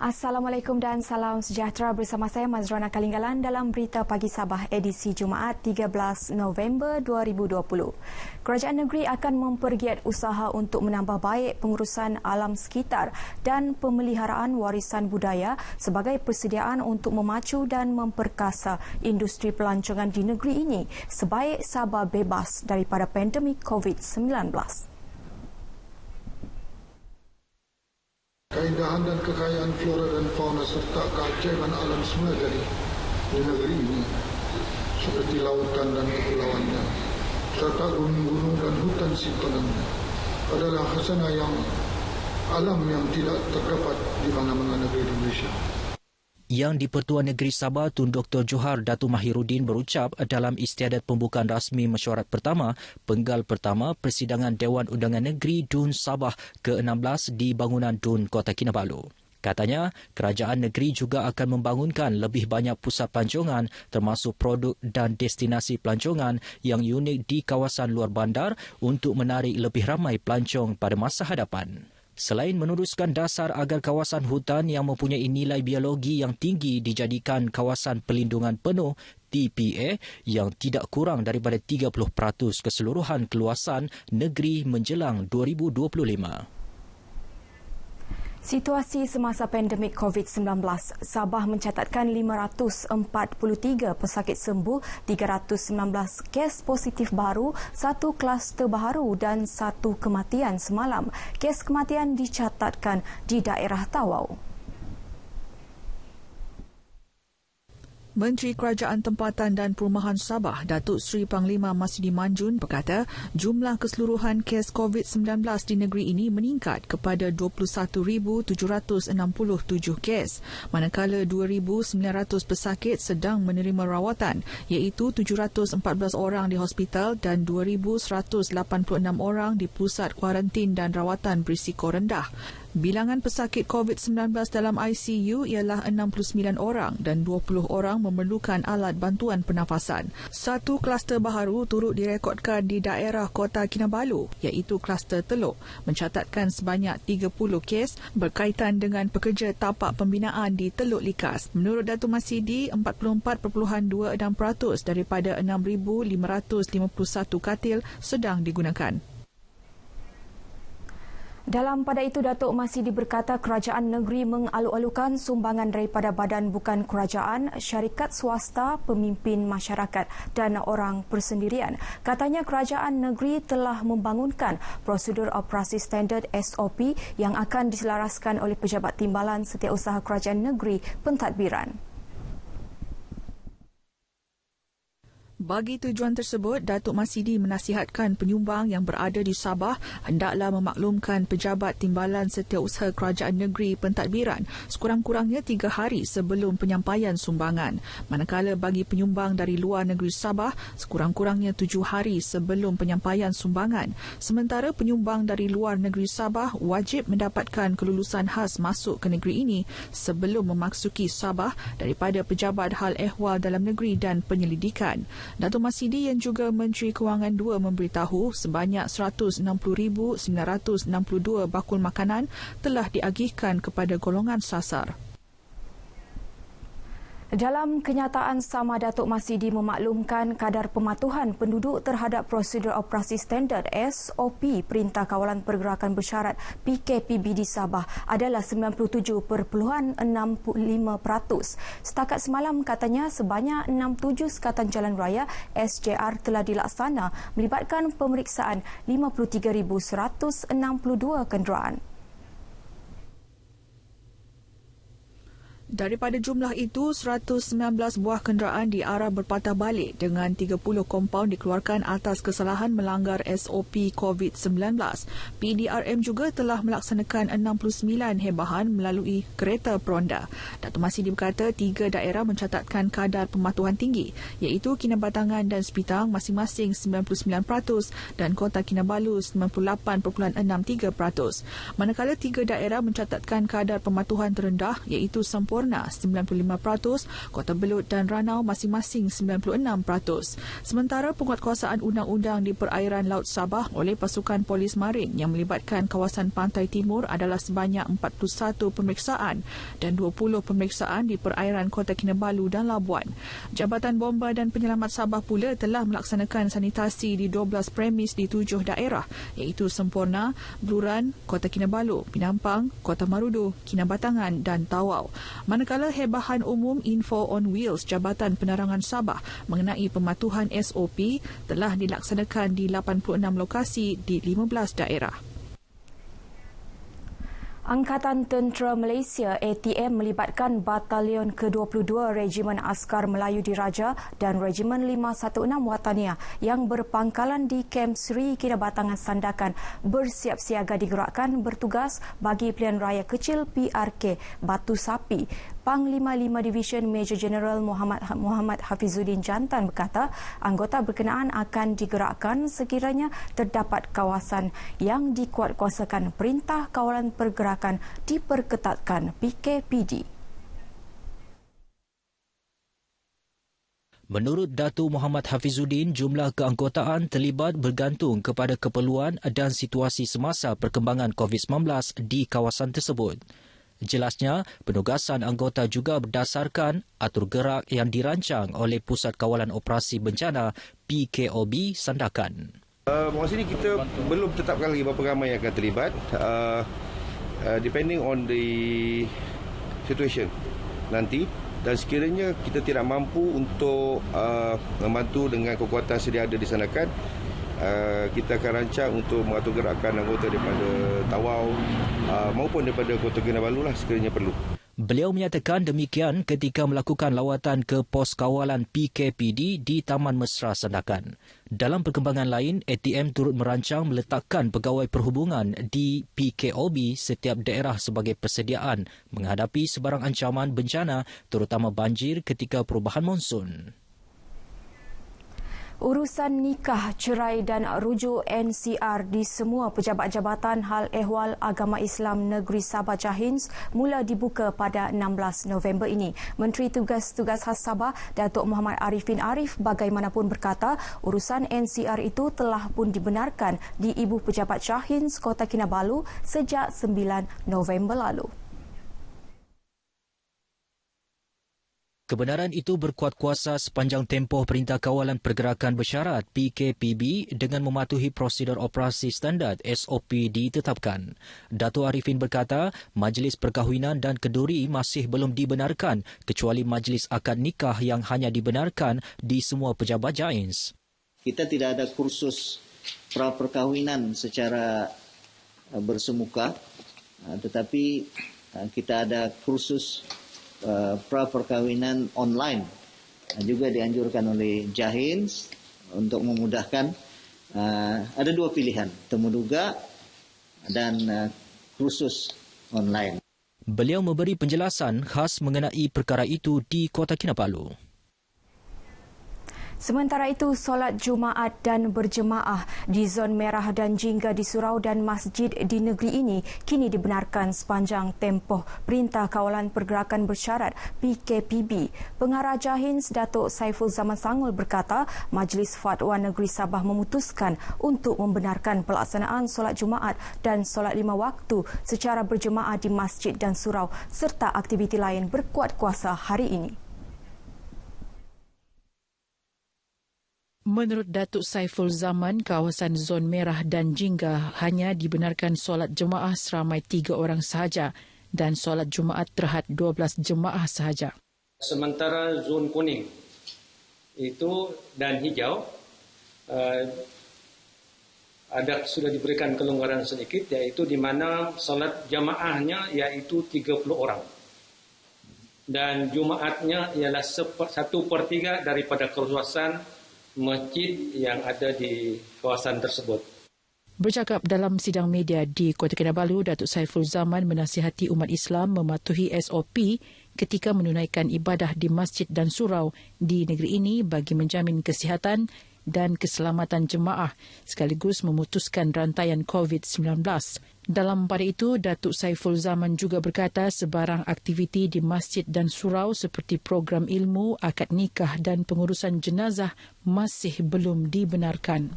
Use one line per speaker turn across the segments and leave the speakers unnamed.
Assalamualaikum dan salam sejahtera, bersama saya Mazrana Kalinggalan dalam Berita Pagi Sabah edisi Jumaat 13 November 2020. Kerajaan negeri akan mempergiat usaha untuk menambah baik pengurusan alam sekitar dan pemeliharaan warisan budaya sebagai persediaan untuk memacu dan memperkasa industri pelancongan di negeri ini sebaik Sabah bebas daripada pandemik COVID-19.
Keindahan dan kekayaan flora dan fauna serta keajaiban alam semula dari negeri ini seperti lautan dan kepulauannya serta gunung-gunung dan hutan simpanannya adalah khazanah yang alam yang tidak terdapat di mana-mana negeri di Malaysia.
Yang di-Pertuan Negeri Sabah Tun Dr. Johar Datuk Mahiruddin berucap dalam istiadat pembukaan rasmi mesyuarat pertama, penggal pertama Persidangan Dewan Undangan Negeri DUN Sabah ke-16 di bangunan DUN Kota Kinabalu. Katanya, kerajaan negeri juga akan membangunkan lebih banyak pusat pelancongan termasuk produk dan destinasi pelancongan yang unik di kawasan luar bandar untuk menarik lebih ramai pelancong pada masa hadapan. Selain meneruskan dasar agar kawasan hutan yang mempunyai nilai biologi yang tinggi dijadikan kawasan perlindungan penuh TPA yang tidak kurang daripada 30% keseluruhan keluasan negeri menjelang 2025.
Situasi semasa pandemik COVID-19, Sabah mencatatkan 543 pesakit sembuh, 319 kes positif baru, 1 kluster baharu dan 1 kematian semalam. Kes kematian dicatatkan di daerah Tawau.
Menteri Kerajaan Tempatan dan Perumahan Sabah, Datuk Seri Panglima Masidi Manjun berkata jumlah keseluruhan kes COVID-19 di negeri ini meningkat kepada 21,767 kes, manakala 2,900 pesakit sedang menerima rawatan, iaitu 714 orang di hospital dan 2,186 orang di pusat kuarantin dan rawatan berisiko rendah. Bilangan pesakit COVID-19 dalam ICU ialah 69 orang dan 20 orang memerlukan alat bantuan pernafasan. 1 kluster baharu turut direkodkan di daerah Kota Kinabalu, iaitu kluster Teluk, mencatatkan sebanyak 30 kes berkaitan dengan pekerja tapak pembinaan di Teluk Likas. Menurut Datuk Masidi, 44.26% daripada 6,551 katil sedang digunakan.
Dalam pada itu, Datuk Masidi berkata kerajaan negeri mengalu-alukan sumbangan daripada badan bukan kerajaan, syarikat swasta, pemimpin masyarakat dan orang persendirian. Katanya kerajaan negeri telah membangunkan prosedur operasi standard SOP yang akan diselaraskan oleh Pejabat Timbalan Setiausaha Kerajaan Negeri Pentadbiran.
Bagi tujuan tersebut, Datuk Masidi menasihatkan penyumbang yang berada di Sabah hendaklah memaklumkan Pejabat Timbalan Setiausaha Kerajaan Negeri Pentadbiran sekurang-kurangnya 3 hari sebelum penyampaian sumbangan. Manakala bagi penyumbang dari luar negeri Sabah, sekurang-kurangnya 7 hari sebelum penyampaian sumbangan. Sementara penyumbang dari luar negeri Sabah wajib mendapatkan kelulusan khas masuk ke negeri ini sebelum memasuki Sabah daripada Pejabat Hal Ehwal Dalam Negeri dan Penyelidikan. Datuk Masidi yang juga Menteri Kewangan 2 memberitahu sebanyak 160,962 bakul makanan telah diagihkan kepada golongan sasar.
Dalam kenyataan sama, Datuk Masidi memaklumkan kadar pematuhan penduduk terhadap prosedur operasi standard SOP Perintah Kawalan Pergerakan Bersyarat PKPB di Sabah adalah 97.65%. Setakat semalam, katanya sebanyak 67 sekatan jalan raya SJR telah dilaksana melibatkan pemeriksaan 53,162 kenderaan.
Daripada jumlah itu, 119 buah kenderaan diarah berpatah balik dengan 30 kompaun dikeluarkan atas kesalahan melanggar SOP COVID-19. PDRM juga telah melaksanakan 69 hebahan melalui kereta peronda. Datuk Masidi berkata 3 daerah mencatatkan kadar pematuhan tinggi, iaitu Kinabatangan dan Sepitang masing-masing 99% dan Kota Kinabalu 98.63%. Manakala 3 daerah mencatatkan kadar pematuhan terendah, iaitu Sempurna Semporna 95%, Kota Belud dan Ranau masing-masing 96%. Sementara penguatkuasaan undang-undang di perairan Laut Sabah oleh pasukan polis marin yang melibatkan kawasan pantai timur adalah sebanyak 41 pemeriksaan dan 20 pemeriksaan di perairan Kota Kinabalu dan Labuan. Jabatan Bomba dan Penyelamat Sabah pula telah melaksanakan sanitasi di 12 premis di 7 daerah iaitu Semporna, Bluran, Kota Kinabalu, Pinampang, Kota Marudu, Kinabatangan dan Tawau. Manakala hebahan umum Info on Wheels Jabatan Penerangan Sabah mengenai pematuhan SOP telah dilaksanakan di 86 lokasi di 15 daerah.
Angkatan Tentera Malaysia ATM melibatkan Batalion ke-22 Regimen Askar Melayu Diraja dan Regimen 516 Wataniah yang berpangkalan di Kem Sri Kinabatangan Sandakan bersiap siaga digerakkan bertugas bagi pilihan raya kecil PRK Batu Sapi. Panglima 5 Division Major General Muhammad Hafizuddin Jantan berkata anggota berkenaan akan digerakkan sekiranya terdapat kawasan yang dikuatkuasakan Perintah Kawalan Pergerakan diperketatkan PKPD.
Menurut Datuk Muhammad Hafizuddin, jumlah keanggotaan terlibat bergantung kepada keperluan dan situasi semasa perkembangan COVID-19 di kawasan tersebut. Jelasnya, penugasan anggota juga berdasarkan atur gerak yang dirancang oleh Pusat Kawalan Operasi Bencana PKOB Sandakan.
Masa ini kita belum tetapkan lagi berapa ramai yang akan terlibat. Depending on the situation nanti, dan sekiranya kita tidak mampu untuk membantu dengan kekuatan sedia ada di Sandakan, kita akan rancang untuk mengatur gerakan anggota daripada Tawau maupun daripada Kota Kinabalu lah sekiranya perlu.
Beliau menyatakan demikian ketika melakukan lawatan ke pos kawalan PKPD di Taman Mesra Sandakan. Dalam perkembangan lain, ATM turut merancang meletakkan pegawai perhubungan di PKOB setiap daerah sebagai persediaan menghadapi sebarang ancaman bencana terutama banjir ketika perubahan monsun.
Urusan nikah, cerai dan rujuk NCR di semua pejabat jabatan hal ehwal agama Islam Negeri Sabah Jahins mula dibuka pada 16 November ini. Menteri Tugas-Tugas Khas Sabah, Datuk Muhammad Arifin Arif bagaimanapun berkata urusan NCR itu telah pun dibenarkan di Ibu Pejabat Jahins Kota Kinabalu sejak 9 November lalu.
Kebenaran itu berkuat kuasa sepanjang tempoh Perintah Kawalan Pergerakan Bersyarat PKPB dengan mematuhi prosedur operasi standard SOP ditetapkan. Datuk Arifin berkata, majlis perkahwinan dan kenduri masih belum dibenarkan kecuali majlis akad nikah yang hanya dibenarkan di semua pejabat Jahins.
Kita tidak ada kursus pra-perkahwinan secara bersemuka, tetapi kita ada kursus pra-perkahwinan online juga dianjurkan oleh Jahins untuk memudahkan. Ada dua pilihan, temuduga dan kursus online.
Beliau memberi penjelasan khas mengenai perkara itu di Kota Kinabalu.
Sementara itu, solat Jumaat dan berjemaah di zon merah dan jingga di surau dan masjid di negeri ini kini dibenarkan sepanjang tempoh Perintah Kawalan Pergerakan Bersyarat PKPB. Pengarah Jahins Datuk Saiful Zaman Sangul berkata, Majlis Fatwa Negeri Sabah memutuskan untuk membenarkan pelaksanaan solat Jumaat dan solat 5 waktu secara berjemaah di masjid dan surau serta aktiviti lain berkuat kuasa hari ini.
Menurut Datuk Saiful Zaman, kawasan zon merah dan jingga hanya dibenarkan solat jemaah seramai 3 orang sahaja dan solat Jumaat terhad 12 jemaah sahaja.
Sementara zon kuning itu dan hijau sudah diberikan kelonggaran sedikit, iaitu di mana solat jemaahnya iaitu 30 orang. Dan Jumaatnya ialah 1/3 daripada keluasan masjid yang ada di kawasan tersebut.
Bercakap dalam sidang media di Kota Kinabalu, Datuk Saiful Zaman menasihati umat Islam mematuhi SOP ketika menunaikan ibadah di masjid dan surau di negeri ini bagi menjamin kesihatan,
dan keselamatan jemaah sekaligus memutuskan rantaian COVID-19. Dalam pada itu, Datuk Saiful Zaman juga berkata sebarang aktiviti di masjid dan surau seperti program ilmu, akad nikah dan pengurusan jenazah masih belum dibenarkan.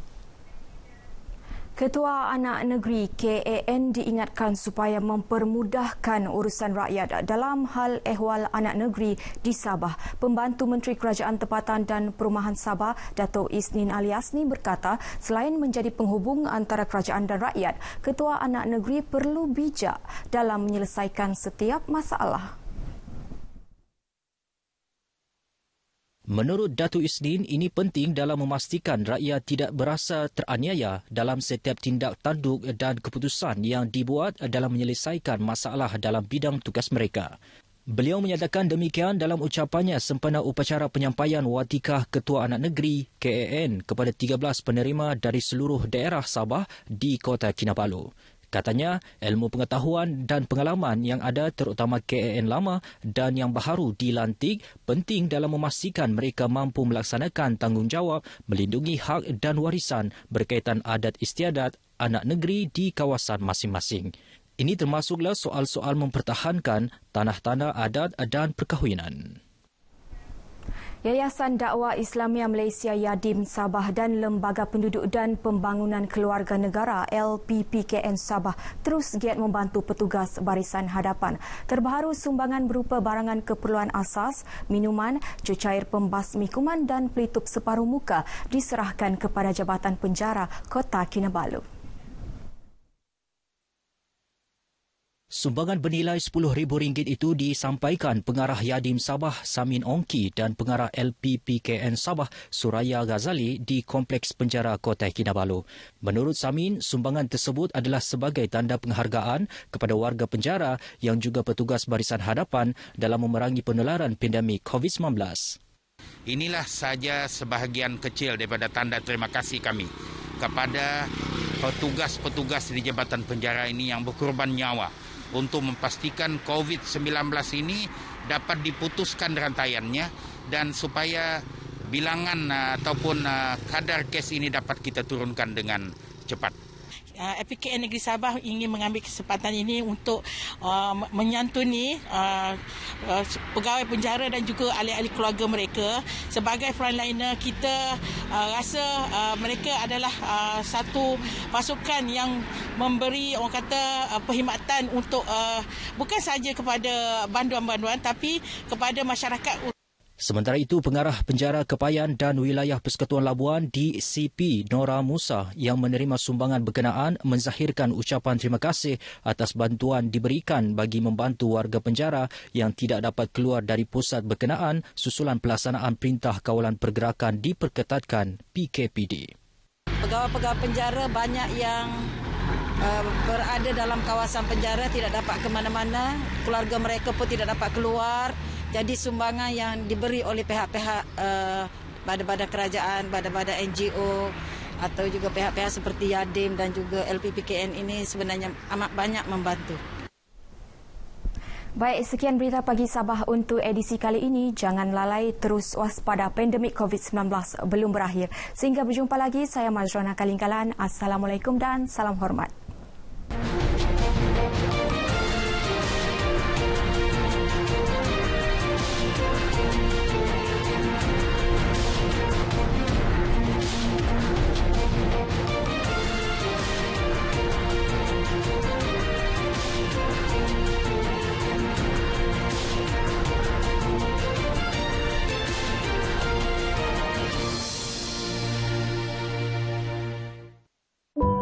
Ketua Anak Negeri KAN diingatkan supaya mempermudahkan urusan rakyat dalam hal ehwal anak negeri di Sabah. Pembantu Menteri Kerajaan Tempatan dan Perumahan Sabah, Datuk Isnin Aliasni berkata, selain menjadi penghubung antara kerajaan dan rakyat, Ketua Anak Negeri perlu bijak dalam menyelesaikan setiap masalah.
Menurut Datuk Isnin, ini penting dalam memastikan rakyat tidak berasa teraniaya dalam setiap tindak tanduk dan keputusan yang dibuat dalam menyelesaikan masalah dalam bidang tugas mereka. Beliau menyatakan demikian dalam ucapannya sempena upacara penyampaian watikah Ketua Anak Negeri KAN kepada 13 penerima dari seluruh daerah Sabah di Kota Kinabalu. Katanya, ilmu pengetahuan dan pengalaman yang ada terutama KAN lama dan yang baru dilantik penting dalam memastikan mereka mampu melaksanakan tanggungjawab melindungi hak dan warisan berkaitan adat istiadat anak negeri di kawasan masing-masing. Ini termasuklah soal-soal mempertahankan tanah-tanah adat dan perkahwinan.
Yayasan Dakwah Islamia Malaysia Yadim Sabah dan Lembaga Penduduk dan Pembangunan Keluarga Negara LPPKN Sabah terus giat membantu petugas barisan hadapan. Terbaru sumbangan berupa barangan keperluan asas, minuman, cecair pembasmi kuman dan pelitup separuh muka diserahkan kepada Jabatan Penjara Kota Kinabalu.
Sumbangan bernilai RM10,000 itu disampaikan Pengarah Yadim Sabah Samin Ongki dan Pengarah LPPKN Sabah Suraya Ghazali di Kompleks Penjara Kota Kinabalu. Menurut Samin, sumbangan tersebut adalah sebagai tanda penghargaan kepada warga penjara yang juga petugas barisan hadapan dalam memerangi penularan pandemik COVID-19.
Inilah saja sebahagian kecil daripada tanda terima kasih kami kepada petugas-petugas di Jabatan Penjara ini yang berkorban nyawa untuk memastikan COVID-19 ini dapat diputuskan rantaiannya dan supaya bilangan ataupun kadar kes ini dapat kita turunkan dengan cepat.
LPKN Negeri Sabah ingin mengambil kesempatan ini untuk menyantuni pegawai penjara dan juga ahli-ahli keluarga mereka. Sebagai frontliner, kita rasa mereka adalah satu pasukan yang memberi orang kata perkhidmatan untuk bukan sahaja kepada banduan-banduan tapi kepada masyarakat.
Sementara itu, Pengarah Penjara Kepayan dan Wilayah Persekutuan Labuan DCP Nora Musa yang menerima sumbangan berkenaan menzahirkan ucapan terima kasih atas bantuan diberikan bagi membantu warga penjara yang tidak dapat keluar dari pusat berkenaan susulan pelaksanaan Perintah Kawalan Pergerakan diperketatkan PKPD.
Pegawai-pegawai penjara banyak yang berada dalam kawasan penjara tidak dapat ke mana-mana, keluarga mereka pun tidak dapat keluar. Jadi sumbangan yang diberi oleh pihak-pihak badan-badan kerajaan, badan-badan NGO atau juga pihak-pihak seperti Yadim dan juga LPPKN ini sebenarnya amat banyak membantu.
Baik, sekian berita pagi Sabah untuk edisi kali ini. Jangan lalai, terus waspada, pandemik COVID-19 belum berakhir. Sehingga berjumpa lagi, saya Mazrona Kalingkalan. Assalamualaikum dan salam hormat.